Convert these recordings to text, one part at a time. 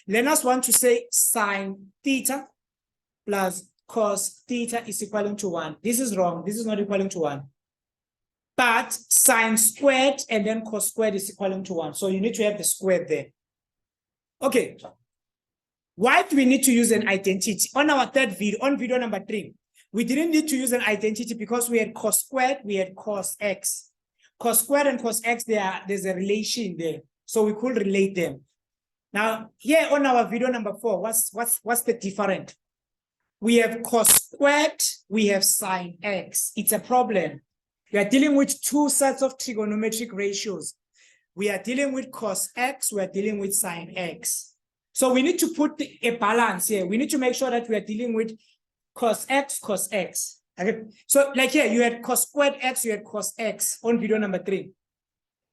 learners want to say sine theta plus cos theta is equal to 1. This is wrong. This is not equal to 1. But sine squared and then cos squared is equal to 1. So you need to have the squared there. Okay. Why do we need to use an identity? On our third video, on video number 3, we didn't need to use an identity because we had cos squared, we had cos x. Cos squared and cos x, there's a relation there. So we could relate them. Now, here on our video number 4, what's the difference? We have cos squared, we have sine x. It's a problem. We are dealing with two sets of trigonometric ratios. We are dealing with cos x, we are dealing with sine x. So we need to put a balance here. We need to make sure that we are dealing with cos x. Okay. So like here, you had cos squared x, you had cos x on video number 3.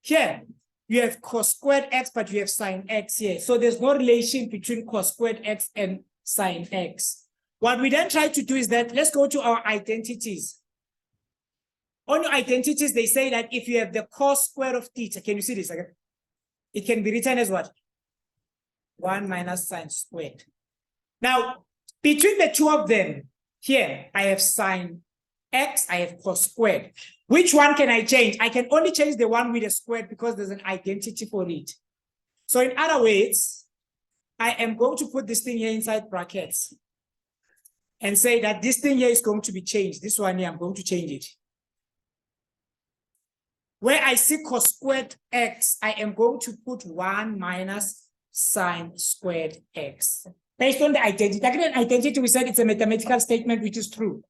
Here, you have cos squared x, but you have sine x here. So there's no relation between cos squared x and sine x. What we then try to do is that, let's go to our identities. On your identities, they say that if you have the cos square of theta, can you see this? Okay? It can be written as what? 1 minus sine squared. Now, between the two of them, here, I have sine x, I have cos squared. Which one can I change? I can only change the one with a squared because there's an identity for it. So in other words, I am going to put this thing here inside brackets and say that this thing here is going to be changed. This one here, I'm going to change it. Where I see cos squared x, I am going to put 1 minus sine squared x. Based on the identity. Again, identity, we said it's a mathematical statement, which is true.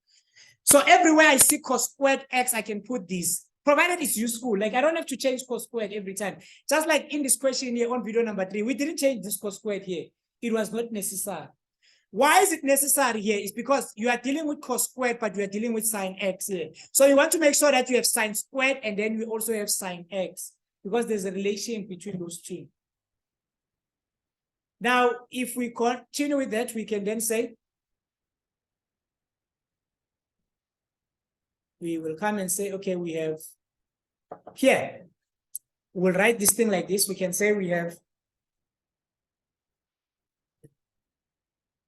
So everywhere I see cos squared x, I can put this, provided it's useful. Like I don't have to change cos squared every time. Just like in this question here on video number 3, we didn't change this cos squared here. It was not necessary. Why is it necessary here? It's because you are dealing with cos squared, but you are dealing with sine x here. So you want to make sure that you have sine squared and then we also have sine x because there's a relation between those two. Now, if we continue with that, we can then say, we will come and say, okay, we have here, we'll write this thing like this. We can say we have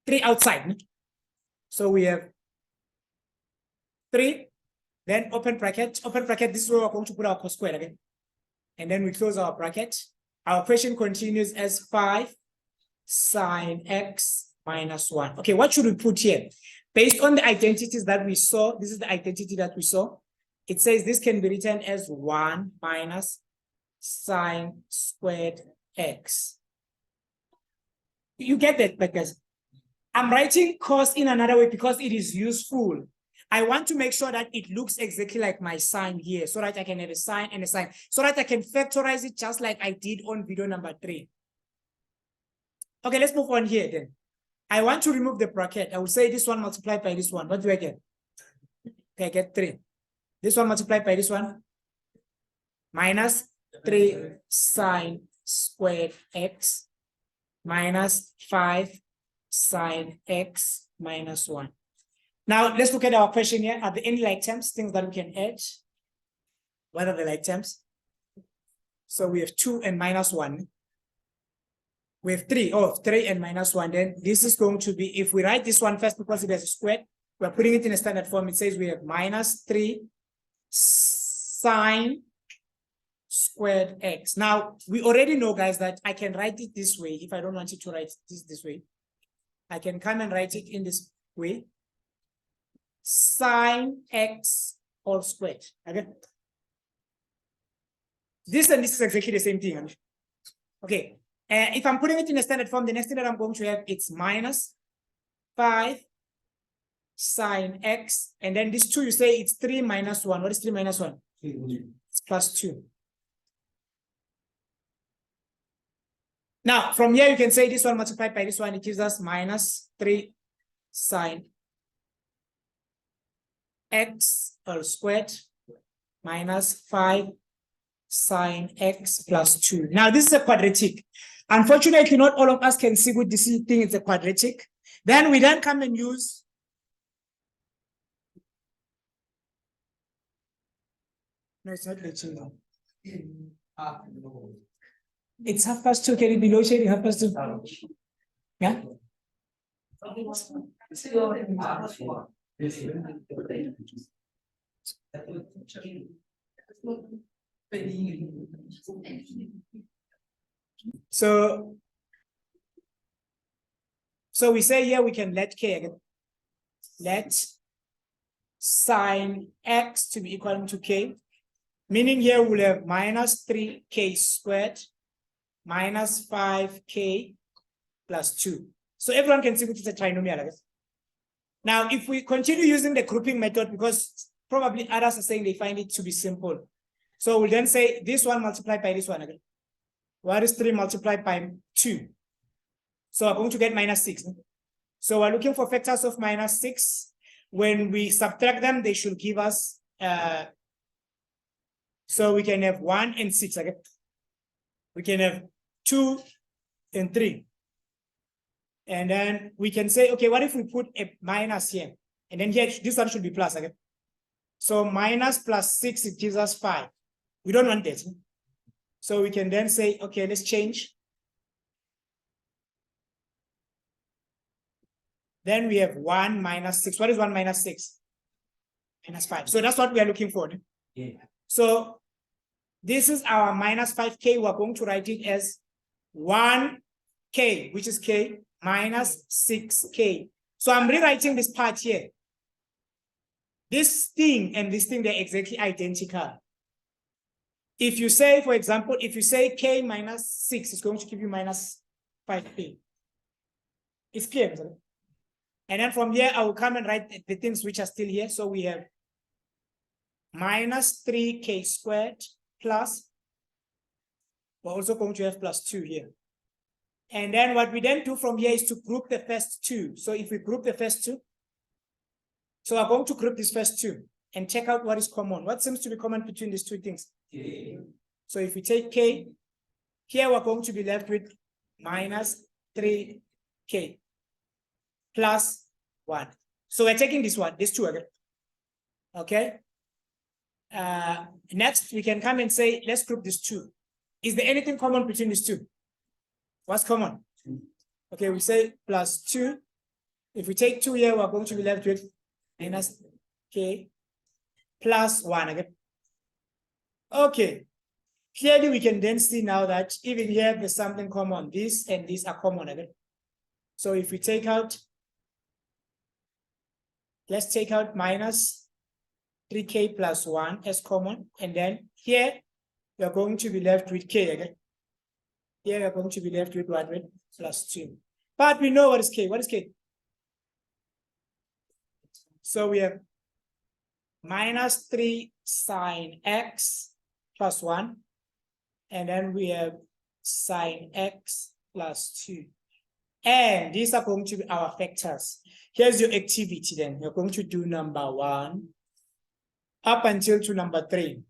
3 outside. So we have 3, then open bracket, this is where we're going to put our cos squared again. And then we close our bracket. Our question continues as 5 sine x minus 1. Okay, what should we put here? Based on the identities that we saw, this is the identity that we saw. It says this can be written as 1 minus sine squared x. You get that, because I'm writing cos in another way because it is useful. I want to make sure that it looks exactly like my sign here so that I can have a sign and a sign, so that I can factorize it just like I did on video number 3. Okay, let's move on here then. I want to remove the bracket. I will say this one multiplied by this one. What do I get? Okay, I get 3. This one multiplied by this one. Minus 3 sine squared x minus 5 sine x minus 1. Now, let's look at our question here. Are there any like terms, things that we can add? What are the like terms? So we have 2 and minus 1. We have 3. Oh, 3 and minus 1. Then this is going to be, if we write this one first because it has a square, we're putting it in a standard form. It says we have minus 3 sine squared x. Now, we already know, guys, that I can write it this way. If I don't want it to write this way, I can come and write it in this way. Sine x all squared. Okay. This and this is exactly the same thing. Okay. If I'm putting it in a standard form, the next thing that I'm going to have, it's minus 5 sine x. And then this 2, you say it's 3 minus 1. What is 3 minus 1? It's plus 2. Now, from here, you can say this one multiplied by this one. It gives us minus 3 sine x all squared minus 5 sine x plus 2. Now, this is a quadratic. Unfortunately, not all of us can see what this thing is a quadratic. Then we then come and use no, it's not letting down. It's 2:30. Can it be load shedding 2:30? Yeah. So we say here we can let k again. Let sine x to be equal to k, meaning here we'll have minus 3k squared minus 5k plus 2. So everyone can see which is a trinomial, I guess. Now, if we continue using the grouping method, because probably others are saying they find it to be simple. So we'll then say this one multiplied by this one again. What is 3 multiplied by 2? So we're going to get minus 6. So we're looking for factors of minus 6. When we subtract them, they should give us, so we can have 1 and 6 again. We can have 2 and 3. And then we can say, okay, what if we put a minus here? And then here, this one should be plus again. So minus plus 6, it gives us 5. We don't want that. So we can then say, okay, let's change. Then we have 1 minus 6. What is 1 minus 6? Minus 5. So that's what we are looking for. Yeah. So this is our minus 5k. We're going to write it as 1k, which is k, minus 6k. So I'm rewriting this part here. This thing and this thing, they're exactly identical. If you say, for example, if you say k minus 6, it's going to give you minus 5k. It's clear, isn't it? And then from here, I will come and write the things which are still here. So we have minus 3k squared plus, we're also going to have plus 2 here. And then what we then do from here is to group the first 2. So if we group the first 2, so we're going to group this first 2 and check out what is common. What seems to be common between these two things? K. So if we take k, here we're going to be left with minus 3k plus 1. So we're taking this one, these 2 again. Okay. Next, we can come and say, let's group these 2. Is there anything common between these 2? What's common? Okay, we say plus 2. If we take 2 here, we're going to be left with minus k plus 1 again. Okay. Clearly, we can then see now that even here, there's something common. This and these are common again. So if we take out, let's take out minus 3k plus 1 as common. And then here, we're going to be left with k again. Here, we're going to be left with 1 with plus 2. But we know what is k. What is k? So we have minus 3 sine x plus 1. And then we have sine x plus 2. And these are going to be our factors. Here's your activity then. You're going to do number 1 up until to number 3.